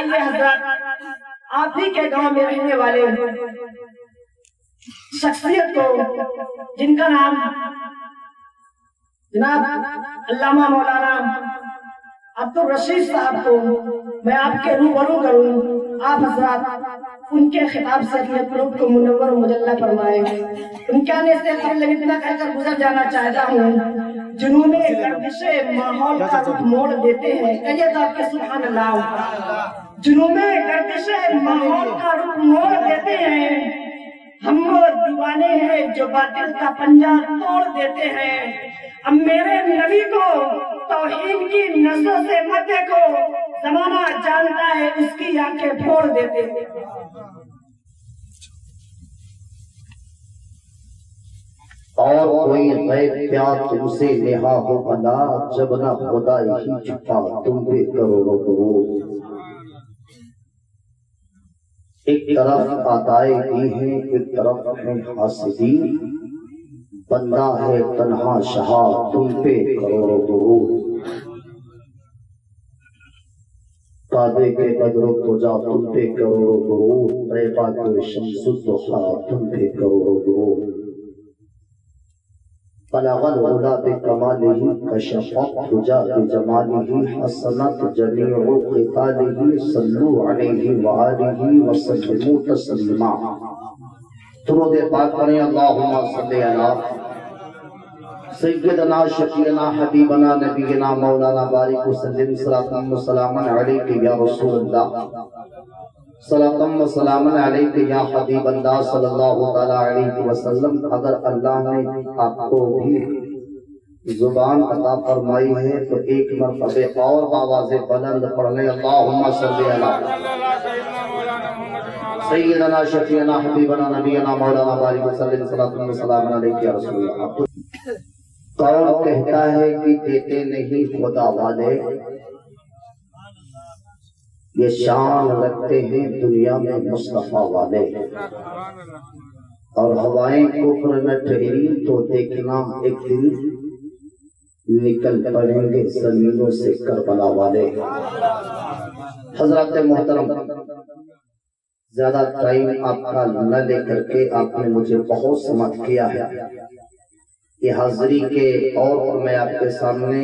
آئیے حضرت، آپ ہی کے گاؤں میں رہنے والے شخصیت کو جن کا نام جناب علامہ مولانا عبدالرشید صاحب کو میں آپ کے روبرو کروں، آپ حضرات ان کے خطاب سے اپنے قلوب کو منور و مجلہ فرمائیں۔ امکان سے قبل اتنا کہہ کر گزر جانا چاہتا ہوں، جنوب گردش ماحول کا رخ موڑ دیتے ہیں، کہیے تو آپ کے سبحان اللہ، جنوب گردش ماحول کا رخ موڑ دیتے ہیں، ہم وہ دیوانے ہیں جو باطل کا پنجہ توڑ دیتے ہیں۔ اب میرے نبی کو توہین کی نظروں سے مت دیکھو، زمانہ جانتا ہے اس کی آنکھیں پھوڑ دیتے ہیں۔ اور کوئی غیب کیا تم سے نہا ہو بنا، جب نہ خدا ہی چھپا تم پہ کروڑوں درود۔ ایک طرف عطائے دی ہیں، ایک طرف ہے حاسدین، بندہ ہے تنہا شہا تم پہ کروڑوں درود۔ کعبے کے بدر و تجا تم پہ کروڑوں درود، طیبہ کے شمس الضحیٰ تم پہ کروڑوں درود۔ بلغ العلا بکمالہ، کشف الدجی بجمالہ، حسنت جمیع خصالہ، صلوا علیہ وآلہ وسلموا تسلیما۔ درود پاک پڑھیں، اللہم صلی علی سیدنا شفیعنا حبیبنا نبینا مولانا بارک وسلم، صلاۃ و سلاما علیک یا رسول اللہ، صلاۃ و سلاما علیک یا حبیب اللہ صلی اللہ تعالی علیہ وسلم۔ اگر اللہ نے آپ کو بھی زبان عطا فرمائی ہے تو ایک مرتبہ اور آواز بلند پڑھ لیں، اللہم صلی علی سیدنا شفیعنا حبیبنا نبینا مولانا بارک وسلم، صلاۃ و سلاما علیک یا رسول اللہ۔ کون کہتا ہے کہ دیتے نہیں خدا والے، یہ شان رکھتے ہیں دنیا میں مصطفیٰ والے۔ اور ہوائیں کفر میں ٹھہری تو دیکھنا ایک دن نکل پڑیں گے زمینوں سے کربلا والے۔ حضرات محترم، زیادہ ٹائم آپ کا نہ لے کر کے آپ نے مجھے بہت سمجھ کیا ہے، یہ حاضری کے طور پر میں آپ کے سامنے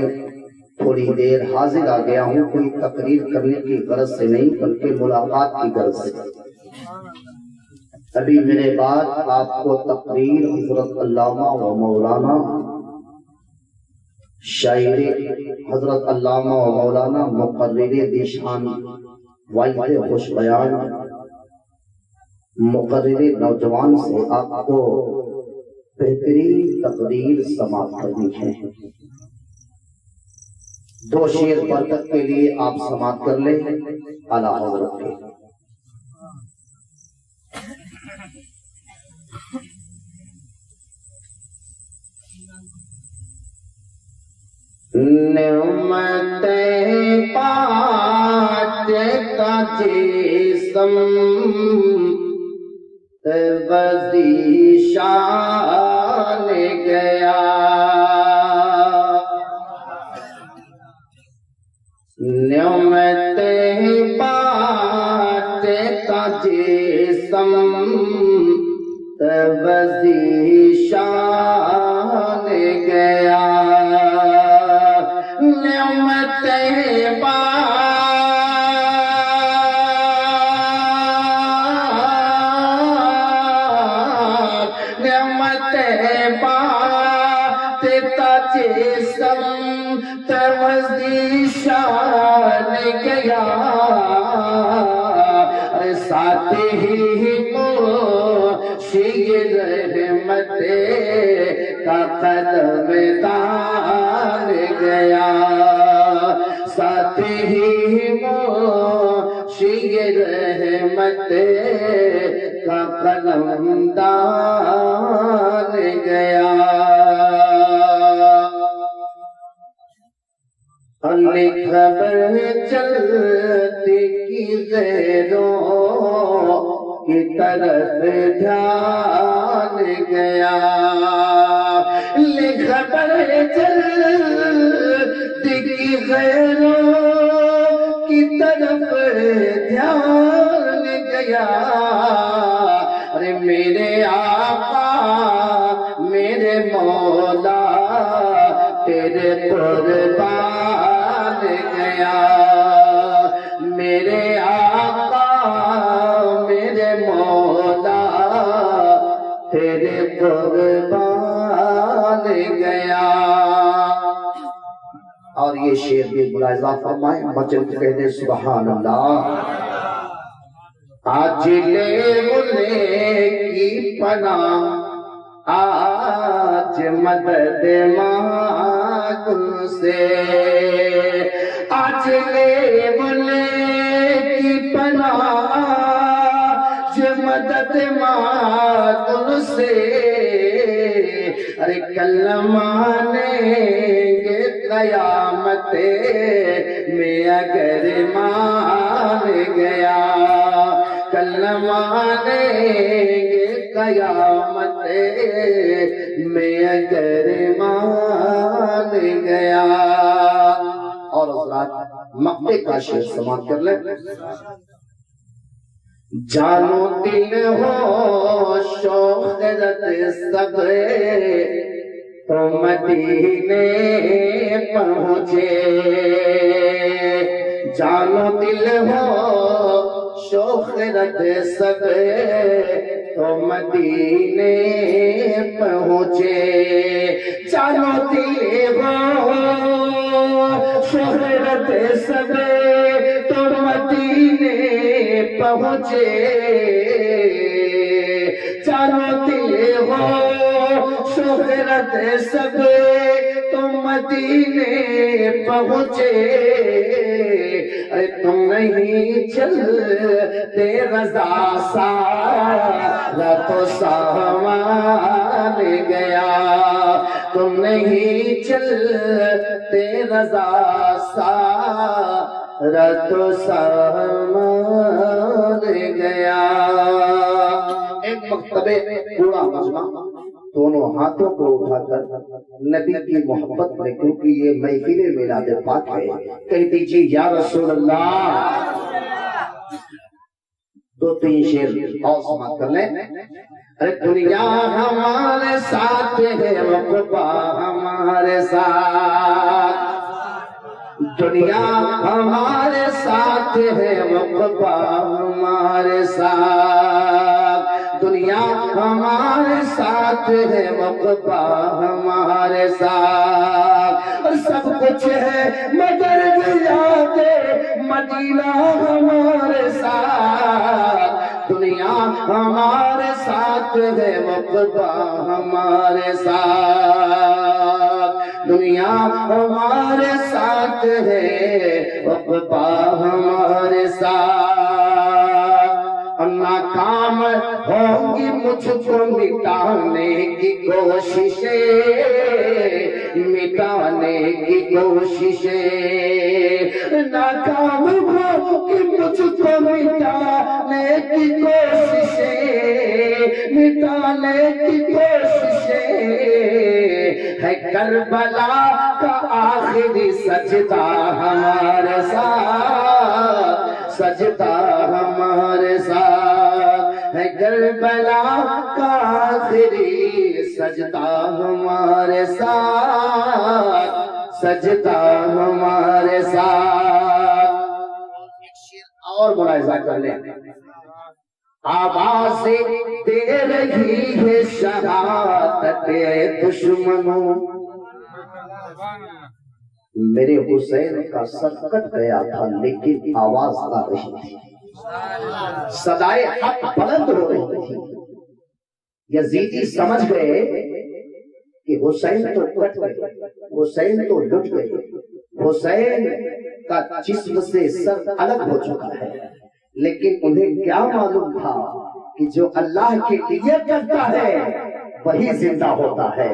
تھوڑی دیر حاضر آ گیا ہوں، کوئی تقریر کرنے کی غرض سے نہیں بلکہ ملاقات کی غرض سے۔ ابھی میرے بعد آپ کو تقریر حضرت علامہ و مولانا شاعر حضرت علامہ و مولانا مقرر دیشان واحد خوش بیان مقرر نوجوان سے آپ کو بہترین تقریر سماعت کرنی ہے۔ دو شعر برکت کے لیے آپ سماعت کر لیں اعلیٰ حضرت کے۔ نعمت پاک کا جسم وزیشان گیا، نعمت پاک کا جسم وزیشان گیا، نعمت شان گیا، ساتھ ہی شیر رحمت کا قدم دان گیا، ساتھ ہی شیر رحمت کا قدم دان گیا۔ خبر چلتی کی غیروں کی طرف دھیان گیا، خبر چلتی کی غیروں کی طرف گیا ارے میرے آقا میرے مولا تیرے قربان گیا میرے آقا میرے مولا تیرے قربان گیا. اور یہ شعر بھی ملاحظہ فرمائیں بچن کہنے سبحان اللہ. آج لے ملے کی پناہ آج مدد مانگ سے آج لے ملے کی پناہ آج مدد مانگ سے ارے کل مانیں گے قیامت میں اگر مان گیا کل مانیں گے قیامت میں اگر مان گیا. اور حضرات مقطع کا شعر سماعت کر لیں. جانو دل ہو شوق رت صبرے تو مدینے پہنچے جانو دل ہو شوق رت صبرے تو مدینے پہنچے جانو دل ہو شوق رت صبرے تو مدینے پہنچے چاروں دل ہو شہرت سب تو مدینے پہنچے تم نہیں چلتے رضا سارا تو سامان گیا تم نہیں چلتے رضا سارا تو سامان گیا. ایک مکتبے پورا مجمع دونوں ہاتھوں کو اٹھا کر نبی کی محبت میں کیونکہ یہ محفل میلاد پاک ہے کہہ دیجیے یا رسول اللہ. دو تین شعر اور سماعت کر لیں. ارے دنیا ہمارے ساتھ ہے عقبہ ہمارے ساتھ دنیا ہمارے ساتھ ہے عقبہ ہمارے ساتھ دنیا ہمارے ساتھ ہے عقبہ ہمارے ساتھ اور سب کچھ ہے مگر یاد مدینہ ہمارے ساتھ دنیا ہمارے ساتھ ہے عقبہ ہمارے ساتھ دنیا ہمارے ساتھ ہے عقبہ ہمارے ساتھ. ناکام ہوں گی مجھ کو مٹانے کی کوششیں مٹانے کی کوششیں ناکام ہوں گی مجھ کو مٹانے کی کوششیں مٹانے کی کوششیں ہے کربلا کا آخری سجدہ ہمارے ساتھ سجدہ ہمارے ساتھ ہے کربلا کا آخری سجدہ ہمارے ساتھ سجدہ ہمارے ساتھ. ایک شعر اور ملاحظہ کر لیں. آواز دے رہی ہے شہادت دشمنوں میرے حسین کا سر کٹ گیا تھا لیکن آواز آ رہی تھی صدائے حق بلند ہو رہی تھی. یزیدی سمجھ گئے کہ حسین تو کٹ گئے حسین تو لٹ گئے حسین کا جسم سے سر الگ ہو چکا ہے لیکن انہیں کیا معلوم تھا کہ جو اللہ کے لیے کرتا ہے وہی زندہ ہوتا ہے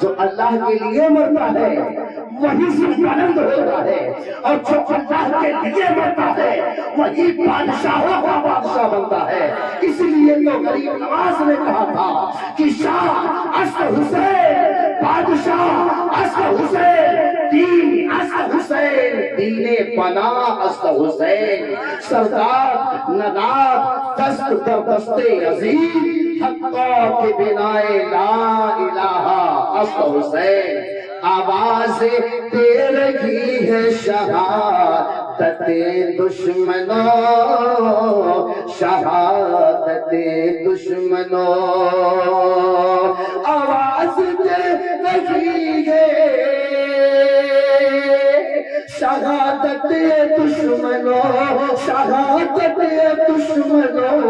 جو اللہ کے لیے مرتا ہے وہی سے بلند ہوتا ہے، اور جو اللہ کے لیے مرتا ہے وہی بادشاہوں کا بادشاہ بنتا ہے۔ اس لیے تو غریب نواز نے کہا تھا کہ شاہ اصل حسین، بادشاہ اصل حسین، دین اصل حسین، دین پناہ اصل حسین، سردار نداد دست در دست عظیم، حقا کے بنائے لا الہ اصل حسین۔ آواز دے رہی ہے شہادت دشمنوں، شہادت دشمنوں، آواز دے رہی ہے شہادت دشمنوں، شہادت دشمنوں۔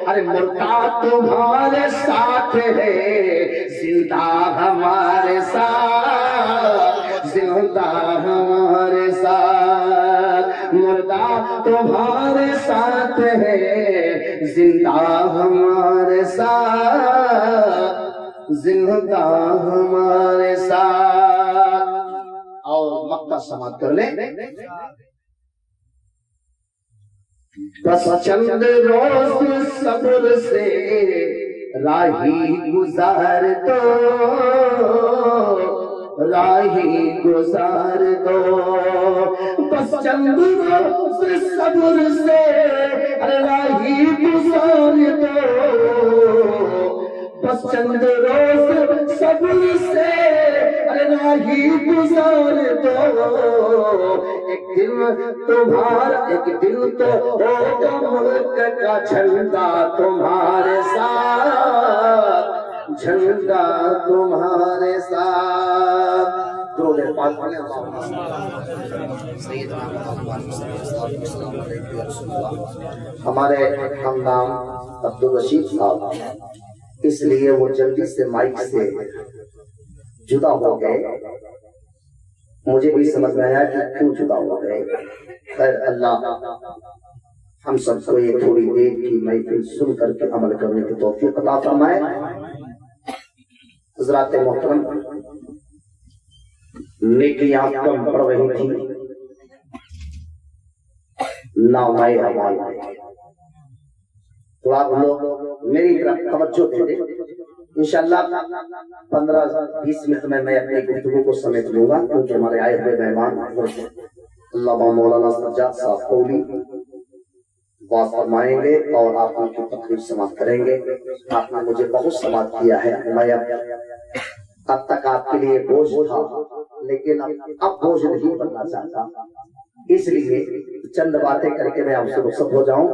ارے مردہ تمہارے ساتھ ہے، زندہ ہمارے ساتھ، زندہ ہمارے ساتھ، مردہ تمہارے ساتھ ہے، زندہ ہمارے ساتھ، زندہ ہمارے ساتھ۔ اور مکہ سماعت کر لیں۔ بس چند روز صبر سے راہی گزار دو، راہی گزار دو، بس چند روز صبر سے راہی گزار دو، بس چند روز صبر سے راہی گزار دو۔ ایک دن تمہارا، ایک دن تو ہوگا ملک کا جھنڈا تمہارے ساتھ، جھنڈا تمہارے ساتھ۔ درود پاک پڑھیں۔ ہمارے ہم نام عبدالرشید صاحب اس لیے وہ جلدی سے مائک سے جدا ہو گئے، مجھے بھی سمجھ میں آیا کہ کیوں جدا ہو گئے۔ خیر اللہ ہم سب کو یہ تھوڑی دیر کی محفل سن کر کے عمل کرنے کی توفیق عطا فرمائے۔ حضرات محترم، نیکیاں کم پڑ رہی تھی، نامۂ اعمال تو آپ لوگ میری طرف توجہ دے دیں۔ انشاءاللہ 15-20 منٹ میں اپنی گفتگو کو سمیٹ لوں گا، کیونکہ ہمارے آئے ہوئے مہمان علامہ مولانا سجاد صاحب قولی بات فرمائیں گے اور آپ ان کی تقریر سماعت کریں گے۔ آپ نے مجھے بہت سماعت کیا ہے، میں اب تک آپ کے لیے بوجھ تھا، لیکن اب بوجھ نہیں بننا چاہتا، اس لیے چند باتیں کر کے میں آپ سے رخصت ہو جاؤں۔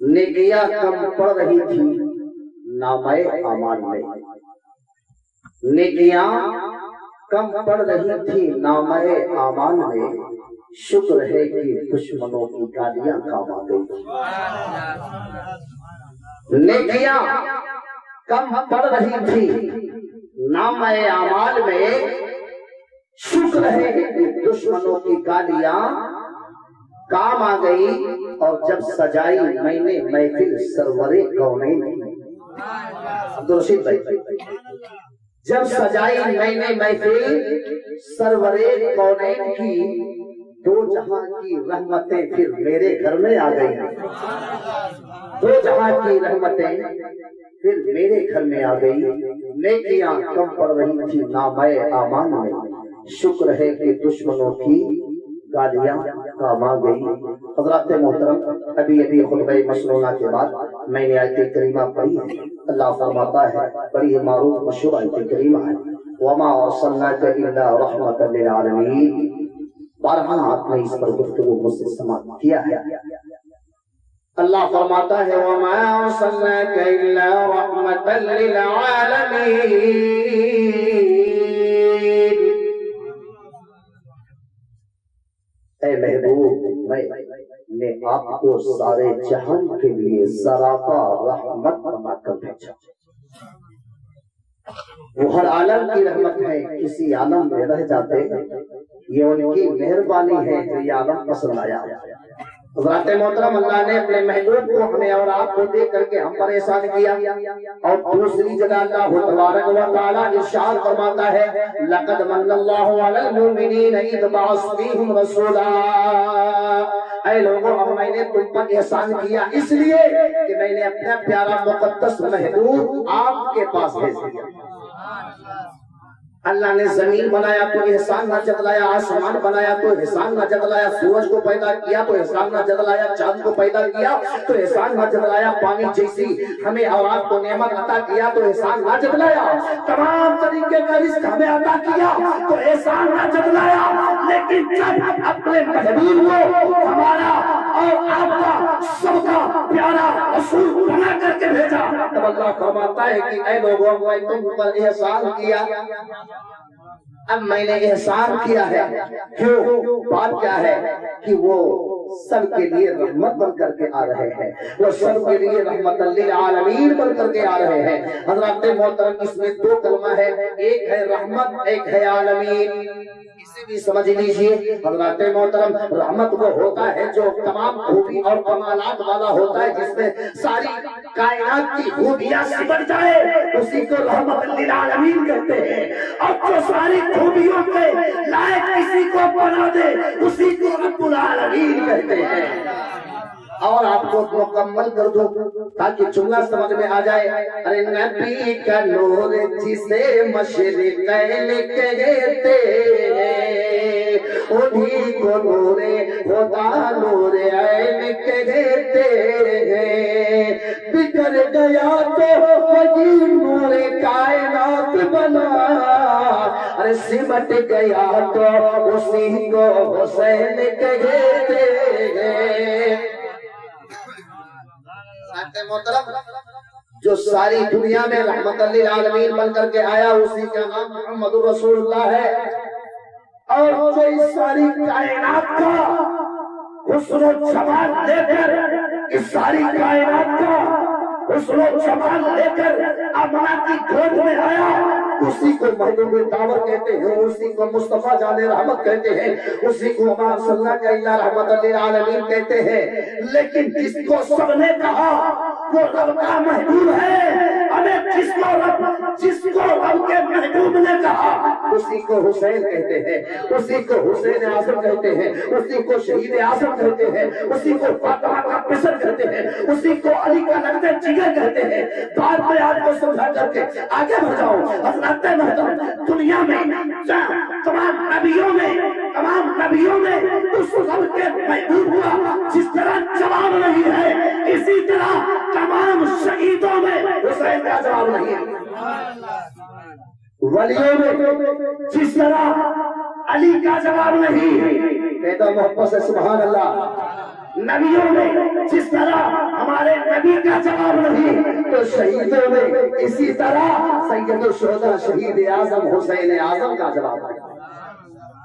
نیکیاں کم پڑ رہی تھی نامۂ اعمال میں، نیکیاں کم پڑ رہی تھی نامۂ اعمال میں، شکر ہے کہ دشمنوں کی گالیاں کام آ گئی۔ نیکیاں کم پڑ رہی تھی نامۂ اعمال میں، شکر ہے کہ دشمنوں کی گالیاں کام آ گئی، اور جب سجائی میں نے محفل سرور کونین، عبدالرشید بھائی، جب سجائی میں نے محفل سرور کونین کی، دو جہاں کی رحمتیں پھر میرے گھر میں آ گئی، دو جہاں کی رحمتیں پھر میرے گھر میں آ گئی۔ نیکیاں کم پڑ رہی تھی نامۂ اعمال میں، شکر ہے کہ دشمنوں کی گالیاں کام آ گئی۔ حضرات محترم، ابھی خطبہ مسنونہ کے بعد میں نے آیت کریمہ پڑھی ہے۔ اللہ فرماتا ہے، بڑی ہی معروف مشہور آیت کریمہ ہے، وَمَا أَرْسَلْنَاكَ إِلَّا رَحْمَةً لِلْعَالَمِينَ۔ بارہا آپ نے اس پر گفتگو مجھ سے سماعت کیا ہے۔ اللہ فرماتا ہے، وَمَا أَرْسَلْنَاكَ إِلَّا رَحْمَةً لِلْعَالَمِينَ۔ اے محبوب، میں نے آپ کو سارے جہان کے لیے سراپا رحمت بنا کر بھیجا۔ وہ ہر عالم کی رحمت ہے، کسی عالم میں رہ جاتے، یہ ان کی مہربانی ہے جو یہ عالم پسند آیا۔ حضرات محترم، اللہ نے اپنے محبوب کو ہمیں اور آپ کو دیکھ کر کے ہم پر احسان کیا. اور دوسری جگہ اللہ تبارک و تعالیٰ ارشاد فرماتا ہے لقد من اللہ علی المؤمنین اذ بعث فیہم رسولا. اے لوگوں، اب میں نے تم پر احسان کیا اس لیے کہ میں نے اپنا پیارا مقدس محبوب آپ کے پاس بھیج دیا. اللہ نے زمین بنایا تو احسان نہ جتلایا، آسمان بنایا تو احسان نہ جتلایا، سورج کو پیدا کیا تو احسان نہ جتلایا، چاند کو پیدا کیا تو احسان نہ جتلایا، پانی جیسی ہمیں اور آپ کو نعمت عطا کیا تو احسان نہ جتلایا، تمام طریقے کا رزق ہمیں عطا کیا تو احسان نہ جتلایا. لیکن جب اپنے محبوب کو ہمارا اور آپ کا سب کا پیارا رسول بنا کر کے بھیجا تب اللہ فرماتا ہے کہ اے لوگوں، میں تم پر احسان کیا. اب میں نے احسان کیا ہے. کیوں؟ بات کیا ہے کہ وہ سب کے لیے رحمت بن کر کے آ رہے ہیں، وہ سب کے لیے رحمت للعالمین بن کر کے آ رہے ہیں. حضرات محترم، اس میں دو کلمہ ہے، ایک ہے رحمت، ایک ہے عالمین. اسے بھی سمجھ لیجئے. حضرات محترم، رحمت وہ ہوتا ہے جو تمام خوبی اور کمالات والا ہوتا ہے، جس میں ساری کائنات کی خوبیاں سمٹ جائے، اسی کو رحمت للعالمین کہتے ہیں. اور جو ساری خوبیوں کے لائق کسی کو بنا دے، اسی کو رب العالمین کہتے ہیں. اور آپ کو مکمل کر دو تاکہ جملہ سمجھ میں آ جائے. ارے نبی کا نور جسے مشرقین کہتے ہیں، انہی کو نور خدا نور عین کہتے ہیں. بگڑ گیا تو وہی نور کائنات بنا، ارے سمٹ گیا تو اسی کو حسین کہتے ہیں. محترم، جو ساری دنیا میں رحمت للعالمین بن کر کے آیا اسی کا نام محمد رسول اللہ ہے. اور جو اس ساری کائنات کا حسن و جمال لے کر، اس ساری کائنات کا حسن و جمال لے کر امنا کی گود میں آیا، اسی کو محبوب دعوت کہتے ہیں، اسی کو مصطفیٰ جان رحمت کہتے ہیں، اسی کو ما صلی اللہ کا اللہ رحمت للعالمین کہتے ہیں. لیکن جس کو سب نے کہا وہ رب کا محبوب ہے، ہمیں جس کو رب کے محبوب نے کہا اسی کو حسین کہتے ہیں، اسی کو حسین اعظم کہتے ہیں، اسی کو شہید اعظم کہتے ہیں، اسی کو فاطمہ کا پسر کہتے ہیں، اسی کو علی کا لگتے جگر کہتے ہیں. بات میں آپ کو سمجھا کر کے آگے بڑھاؤ. حضرات محترم، دنیا میں تمام نبیوں میں اس رب کے محبوب ہوا جس طرح جواب نہیں ہے، اسی طرح تمام شہیدوں میں حسین کا جواب نہیں ہے. ولیوں میں جس طرح علی کا جواب نہیں ہے، کہتا محبت سے سبحان اللہ. نبیوں میں جس طرح ہمارے نبی کا جواب نہیں، تو شہیدوں میں اسی طرح سید الشہداء شہید اعظم حسین اعظم کا جواب ہے.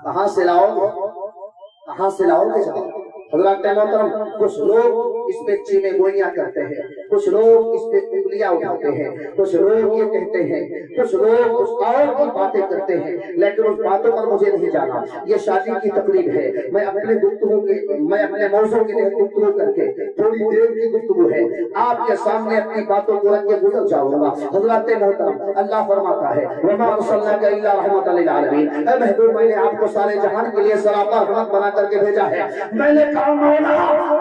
کہاں سے لاؤ گے جواب؟ حضرات محترم، کچھ لوگ اس پہ چیمے گوئیاں کرتے ہیں، کچھ لوگ اس پہ انگلیاں اٹھاتے ہیں، کچھ لوگ یہ کہتے ہیں، کچھ لوگ اس اور کی باتیں کرتے ہیں، لیکن اس باتوں پر مجھے نہیں جانا. یہ شادی کی تقریب ہے، میں اپنے موضوع کے لیے گفتگو کر کے تھوڑی دیر کی گفتگو ہے، آپ کے سامنے اپنی باتوں کو رکھ کے گزر جاؤں گا. حضرات محترم، اللہ فرماتا ہے وَمَا أَرْسَلْنَاكَ إِلَّا رَحْمَةً لِلْعَالَمِينَ. اے محبوب، میں نے آپ کو سارے جہان کے لیے سراپا رحمت بنا کر کے بھیجا ہے. میں نے مولا،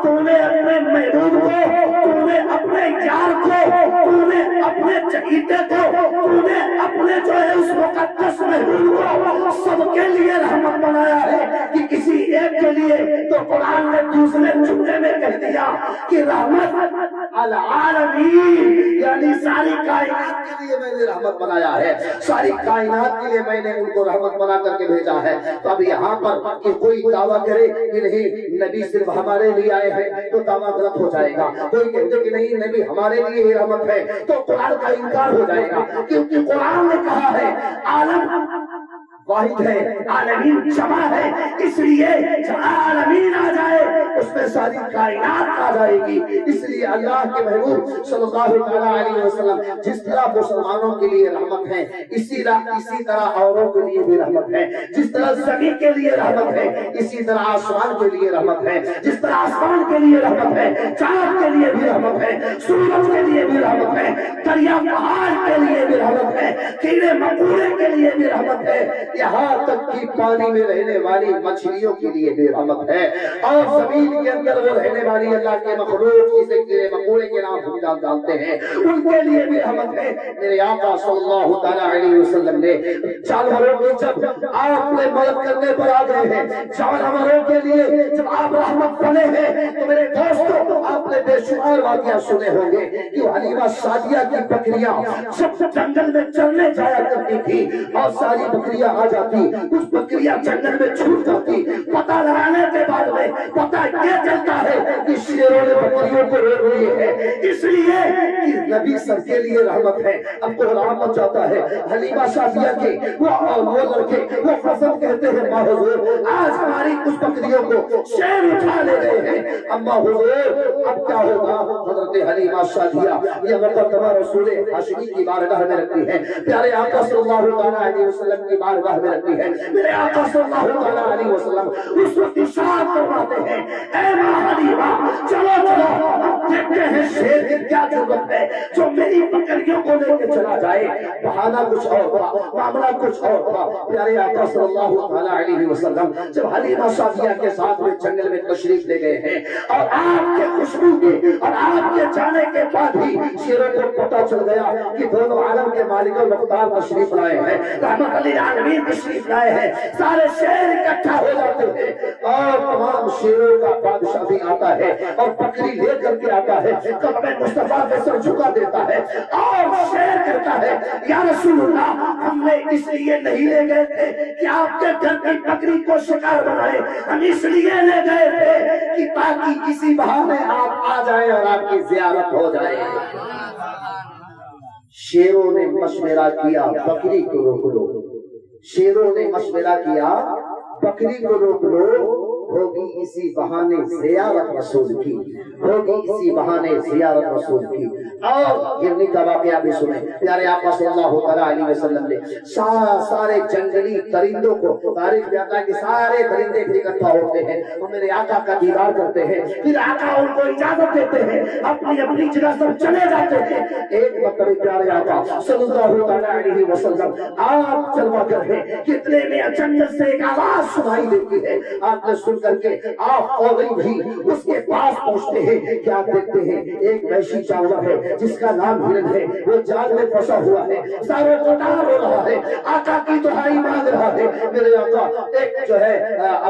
تو نے اپنے محبوب کو، تو نے اپنے یار کو، تو نے اپنے چہیتے کو، تو نے اپنے جو ہے اس مقدس محبوب کو سب کے لیے رحمت بنایا ہے کہ کسی ایک کے لیے. تو قرآن نے دوسرے جملے میں کہہ دیا کہ رحمت العالمین، یعنی ساری کائنات کے لیے میں نے رحمت بنایا ہے، ساری کائنات کے لیے میں نے ان کو رحمت بنا کر کے بھیجا ہے. تو اب یہاں پر کہ کوئی دعویٰ کرے کہ نہیں نبی صرف ہمارے لیے آئے ہیں تو دعویٰ غلط ہو جائے گا. کوئی کہتے کہ نہیں نبی ہمارے لیے ہی رحمت ہے تو قرآن کا انکار ہو جائے گا، کیونکہ قرآن نے کہا ہے عالم واحد ہے، عالمین جمع ہے، اس لیے جہاں عالمین آ جائے اس میں ساری کائنات آ جائے گی۔ اس لیے اللہ کے محبوب صلی اللہ علیہ وسلم جس طرح مسلمانوں کے لیے رحمت ہے، اسی طرح اوروں کے لیے بھی رحمت ہے۔ جس طرح زمین کے لیے رحمت ہے، اسی طرح آسمان کے لیے رحمت ہے۔ جس طرح آسمان کے لیے رحمت ہے، چاند کے لیے بھی رحمت ہے، سورج کے لیے بھی رحمت ہے، دریا پہاڑ کے لیے بھی رحمت ہے، کیڑے مکوڑے کے لیے بھی رحمت ہے، یہاں تک کہ پانی میں رہنے والی مچھلیوں کے لیے بھی رحمت ہے، اور زمین کے اندر وہ رہنے والی اللہ کے مخلوق جسے کیڑے مکوڑے کے نام سے جانتے ہیں، ان کے لیے بھی رحمت ہے۔ میرے آقا صلی اللہ تعالی علیہ وسلم نے جانوروں کی جب آپ نے مدد کرنے پر آ گئے ہیں، جانوروں کے لیے جب آپ رحمت بنے ہیں، تو میرے دوستوں آپ نے بے شمار واقعہ سنے ہوں گے کہ حلیمہ سعدیہ کی بکریاں جب جنگل میں چلنے جایا کرتی تھی اور ساری بکریاں آ جاتی، کچھ بکریاں جنگل میں چھوٹ جاتی، پتہ لگانے کے بعد میں پتہ یہ چلتا ہے کہ شیروں نے بکریوں کو روک لیے ہیں، اس لیے کہ نبی سب کے لیے رحمت ہے۔ اب تو رحمت چاہتا ہے حلیمہ سعدیہ کے وہ لڑکے وہ فصل کہتے ہیں ماں حضور آج ہماری کچھ بکریوں کو شیر اٹھا لے گئے ہیں، اما حضور اب کیا ہوگا؟ حضرت حلیمہ سعدیہ یہ مقدمہ رسول ہاشمی کی بارگاہ میں رکھتی ہے، پیارے آقا صلی اللہ علیہ وسلم کی بارگاہ میں رکھتی ہے۔ میرے آقا صلی اللہ علیہ وسلم اس وقت ارشاد فرماتے ہیں، اے ماں حلیمہ چلو چلو دیکھتے ہیں شیر کی کیا ضرورت ہے جو میری بکریوں کو لے کے چلا جائے۔ بہانہ کچھ اور تھا، معاملہ کچھ اور تھا۔ پیارے آقا صلی اللہ علیہ وسلم جب حلیمہ سعدیہ کے ساتھ میں جنگل میں تشریف لے گئے ہیں اور آپ کے خوشبو کے اور آپ کے جانے کے بعد ہی شیروں کو پتہ چل گیا کہ دونوں عالم کے مالک المختار تشریف لائے ہیں، رحمت للعالمین تشریف لائے ہیں، سارے شیر اکٹھا ہو جاتے ہیں اور تمام شیروں کا بادشاہ بھی آتا ہے اور بکری لے کر کے آتا ہے، قدم مصطفیٰ پہ سر جھکا دیتا ہے اور شیر کہتا ہے یا رسول اللہ ہم نے اس لیے نہیں لے گئے تھے کہ آپ کے گھر کی بکری کو شکار بنائے، ہم اس لیے لے گئے تھے کہ تاکہ کسی بہانے آپ آ جائیں اور آپ کی زیارت ہو جائے۔ شیروں نے مشورہ کیا بکری کو روک لو، شیروں نے مشورہ کیا بکری کو روک لو، ہوگی اسی بہانے زیارت رسول کی، ہوگی اسی بہانے زیارت رسول کی۔ اور ہرنی کا واقعہ بھی سنیں، پیارے آقا صلی اللہ علیہ وسلم نے سارے جنگلی درندوں کو تاریخ جاتا ہے کہ سارے درندے اکٹھا ہوتے ہیں اور میرے آقا کا دیدار کرتے ہیں، پھر آقا ان کو اجازت دیتے ہیں، اپنی اپنی جگہ سب چلے جاتے ہیں۔ ایک مرتبہ پیارے آقا صلی اللہ علیہ وسلم آپ چلوا کر ہیں، کتنے میں جنگل سے ایک آواز سنائی دیتی ہے، آپ نے سن کر کے آپ فوری بھی اس کے پاس پہنچتے ہیں، کیا دیکھتے ہیں ایک وحشی جانور ہے جس کا نام ہرن ہے، وہ جال میں پھنسا ہوا ہے، سارے قطار ہو رہا ہے، آقا کی دہائی مانگ رہا ہے۔ میرے آقا ایک جو ہے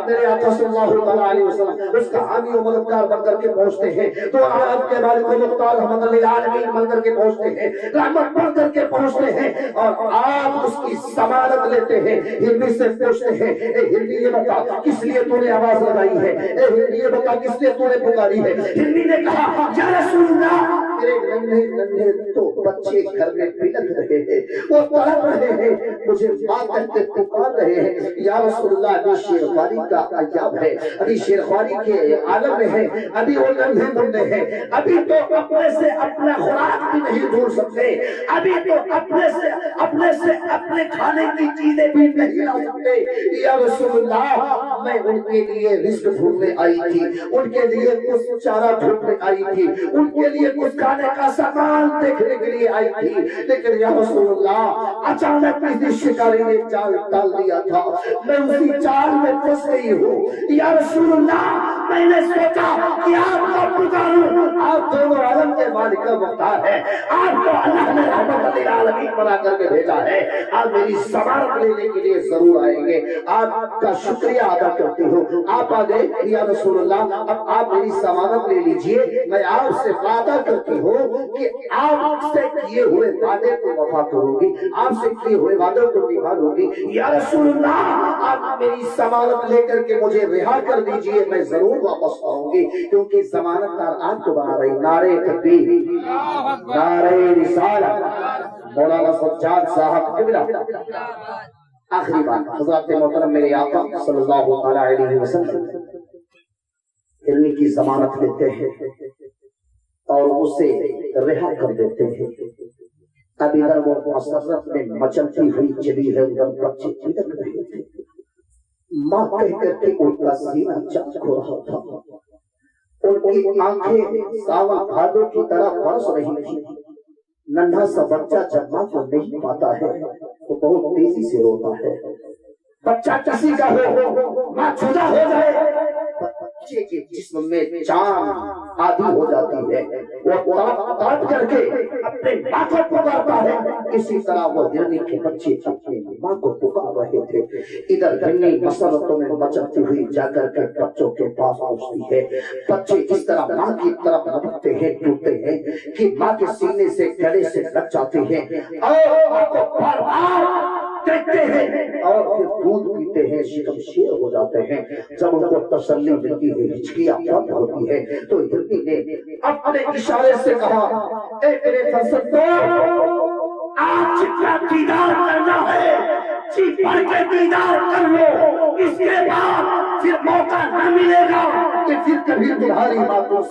میرے آقا صلی اللہ علیہ وسلم اس کا حامی و مددگار بن کر کے پہنچتے ہیں، تو عالم کے مالک و مختار رحمت للعالمین بن کر کے پہنچتے ہیں، رحمت بن کر کے پہنچتے ہیں اور آپ اس کی ضمانت لیتے ہیں۔ ہرنی سے پوچھتے ہیں اے ہرنی یہ بتا کس لیے تو نے آواز لگائی ہے، اے ہرنی یہ بتا کس لیے تو نے پکاری ہے؟ ہرنی نے کہا یا رسول اللہ میرے ننھے ننھے تو بچے گھر میں بلک رہے ہیں، وہ تڑپ رہے ہیں، مجھے ماں کہہ کے پکار رہے ہیں، یا رسول اللہ ابھی شیرخواری کا ایام ہے، ابھی شیرخواری کے عالم میں ہے، ابھی وہ ننھے منھے ہیں، ابھی تو اپنے سے اپنا خوراک بھی نہیں ڈھونڈ سکتے، ابھی تو اپنے سے اپنے کھانے کی چیزیں بھی نہیں لا سکتے۔ یا رسول اللہ میں ان کے لیے رزق ڈھونڈنے آئی تھی، ان کے لیے کچھ چارہ ڈھونڈنے آئی تھی، ان کے لیے کچھ کھانے کا سامان دیکھنے کے لیے آئی تھی، لیکن یا رسول اللہ اچانک کسی شکاری نے جال ڈال دیا تھا، میں اسی جال میں پھنس گئی ہوں۔ یا رسول اللہ میں نے سوچا کہ آپ کو پکاروں، آپ دونوں عالم کے مالک مختار ہیں، آپ کو اللہ نے رحمت للعالمین بنا کر کے بھیجا ہے، آپ میری ضمانت لینے کے لیے ضرور آئیں گے، آپ کا شکریہ ادا کرتی ہوں۔ آپ آ گئے یا رسول اللہ اب آپ میری ضمانت لے لیجئے، میں آپ سے وعدہ کرتی ہوں کہ آپ سے کیے ہوئے وعدے کو وفا کروں گی، آپ سے کیے ہوئے وعدے کو نبھاؤں گی۔ یا رسول اللہ آپ میری ضمانت لے کر کے مجھے رہا کر دیجئے، میں ضرور واپس آؤں گی، کیونکہ ضمانت دار آپ کو بنا رہی۔ نعرہ تکبیر، نعرہ رسالت، مولانا سجاد صاحب قبلہ۔ آخری بات حضرات محترم میرے آقا صلی اللہ علیہ وسلم ہرنی کی ضمانت لیتے ہیں اور اسے رہا کر دیتے ہیں. اب ادھر وہ مسرت میں مچلتی ہوئی چلی ہے، ادھر بچے چلک رہے تھے. ماں کہہ کر کے ان کا سینہ چمک رہا تھا، ان کی آنکھیں ساون بھادو کی طرح برس رہی تھی. ننھا سا بچہ جب ماں کو نہیں پاتا ہے تو بہت تیزی سے روتا ہے. بچہ کسی کا ہو ماں جدا ہو جائے، بچے کے جسم میں جان آدھی ہو جاتی ہے، وہ تڑپ کر کے اپنے ماں کو پکارتا ہے. اسی طرح وہ ہرنی کے بچے اپنے ماں کو پکار رہے تھے. ادھر ہرنی مسرتوں میں مچلتی ہوئی جا کر کے بچوں کے پاس پہنچتی ہے. بچے اس طرح ماں کی طرف لپکتے ہیں، ٹوٹتے ہیں کہ ماں کے سینے سے گلے سے لگ جاتے ہیں اور ماں کو بار بار دیکھتے ہیں اور پھر دودھ پیتے ہیں، شکم شیر ہو جاتے ہیں. جب ان کو تسلی ملتی ہے، ہچکیاں بند ہوتی ہے، تو ہرنی نے اپنے اشارے سے کہا، اے میرے فرزندوں، آج جتنا دیدار کرنا ہے جی بڑھ کے دیدار کر لو. اس کے بعد پھر موقع نہ ملے گا کہ پھر کبھی تمہاری ماں تم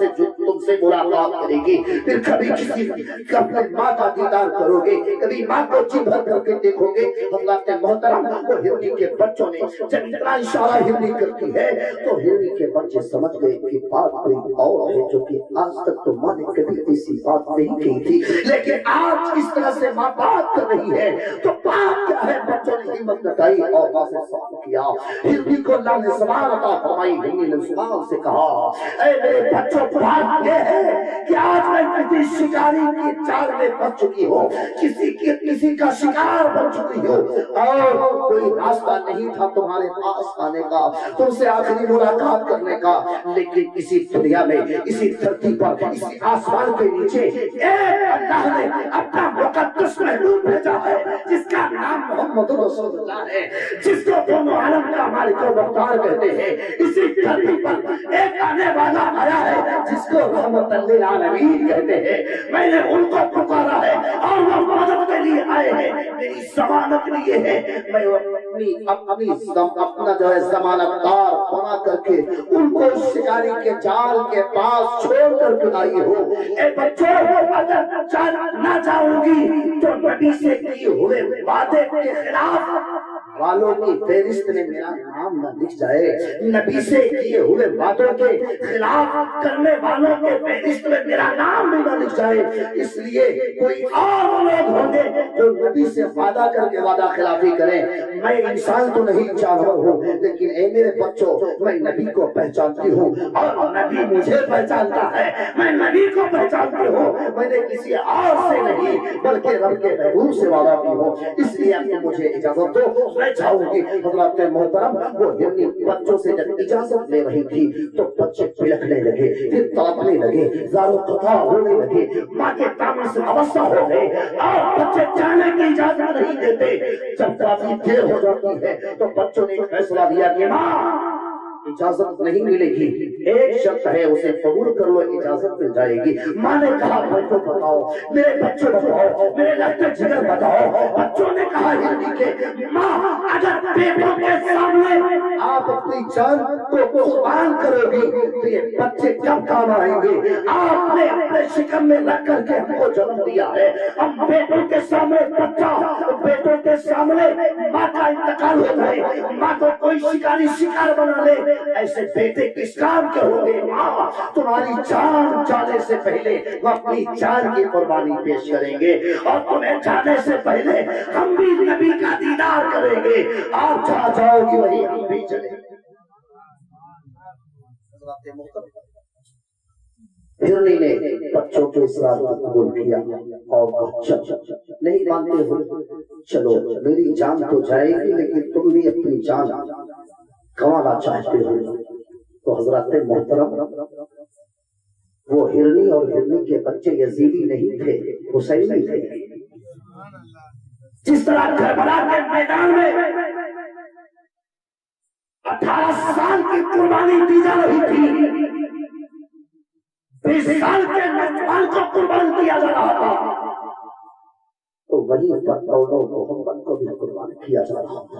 سے ملاقات کرے گی، پھر کبھی کسی اپنے ماں کا دیدار کرو گے، کبھی ماں کو جی بھر کر کے دیکھو گے. حضرات محترم، وہ ہرنی کے بچوں نے جب اتنا اشارہ ہرنی کرتی ہے تو ہرنی کے بچے سمجھ گئے کہ بات کوئی اور ہے، جو کہ آج تک تو ماں نے کبھی ایسی بات نہیں کی تھی، لیکن آج اس طرح سے ماں بات کر رہی ہے تو بات کیا ہے. بچوں نے ہمت جتائی اور ماں سے سوال کیا. ہرنی کو اللہ نے زبان عطا فرمائی. ہرنی نے زبان سے کہا، اے میرے بچوں، بات یہ ہے کہ آج میں کسی شکاری کی چال میں پھنس چکی ہوں، کسی کا شکار بن چکی ہوں اور کوئی راستہ نہیں تھا تمہارے پاس آنے کا، تم سے آخری ملاقات کرنے کا. لیکن اسی دنیا میں، اسی دھرتی پر، اسی آسمان کے نیچے اللہ نے اپنا مقدس محبوب بھیجا ہے جس کا نام محمد رسول اللہ ہے، جس کو دونوں عالم کا مالک و مختار کہتے ہیں. اسی دھرتی پر ایک آنے والا آیا ہے جس کو رحمت للعالمین کہتے ہیں. میں نے ان کو پکارا ہے اور وہ مدد کے لیے آئے ہیں، میری ضمانت لیے ہے. میں اپنا جو ہے ضمانت دار بنا کر کے ان کو شکاری کے جال کے پاس چھوڑ کر کے آئی ہوں. اے بچوں، اگر نہ جاؤں گی تو نبی سے کیے ہوئے وعدے کے خلاف والوں کی فہرست میں میرا نام نہ لکھ جائے. نبی سے کیے ہوئے وعدوں کے خلاف کرنے والوں کے فہرست میں میرا نام بھی نہ لکھ جائے. اس لیے کوئی اور لوگ ہوں گے جو نبی سے وعدہ کر کے وعدہ خلافی کریں. میں انسان تو نہیں جانور ہوں، لیکن اے میرے بچوں، میں نبی کو پہچانتی ہوں اور نبی مجھے پہچانتا ہے. میں نبی کو پہچانتی ہوں، میں نے کسی اور سے نہیں بلکہ رب کے محبوب سے وعدہ کی ہوں. اس لیے اب مجھے اجازت دو، میں جاؤں گی. حضرات محترم، وہ ہرنی بچوں سے جب اجازت لے رہی تھی تو بچے بلکنے لگے، پھر تڑپنے لگے، زار و قطع ہونے لگے، ماں کے دامن سے وابستہ ہو گئے اور بچے جانے کی اجازت نہیں دیتے. جب کافی دیر ہو جاتی ہے تو بچوں نے فیصلہ لیا کہ ماں اجازت نہیں ملے گی، ایک شرط ہے، اسے قبول کر لو، اجازت مل جائے گی. ماں نے کہا بچوں بتاؤ، میرے بچے بتاؤ، میرے لگتے جگر بتاؤ. بچوں نے کہا ہرنی کے ماں، اگر بیٹوں کے سامنے آپ اپنی جان کو قربان کرو گی تو یہ بچے کب کام آئیں گے؟ آپ نے اپنے شکم میں رکھ کر کے ہم کو جنم دیا ہے، ہم بیٹوں کے سامنے بچہ، بیٹوں کے سامنے ماں کا انتقال ہو جائے، ماں کو کوئی شکاری شکار بنا لے، ایسے بیٹے کس کام کے ہوں گے؟ ماں، تمہاری جان جانے سے پہلے وہ اپنی جان کی قربانی پیش کریں گے اور تمہیں جانے سے پہلے ہم بھی نبی کا دیدار کریں گے. آپ جہاں جاؤ گی وہی ہم بھی چلیں گے. ہرنی نے بچوں کے اصرار کو قبول کیا اور نہیں مانتے ہو، چلو میری جان تو جائے گی لیکن تم بھی اپنی جان گنوانا چاہتے ہو. تو حضرات محترم، وہ ہرنی اور ہرنی کے بچے یزیدی نہیں تھے، حسینی تھے. جس طرح کربلا کے میدان میں 18 سال کی قربانی دی جا رہی تھی، 20 سال کے نوجوان کو قربان کیا جا رہا تھا، تو وہی پر محمد کو بھی قربان کیا جا رہا تھا.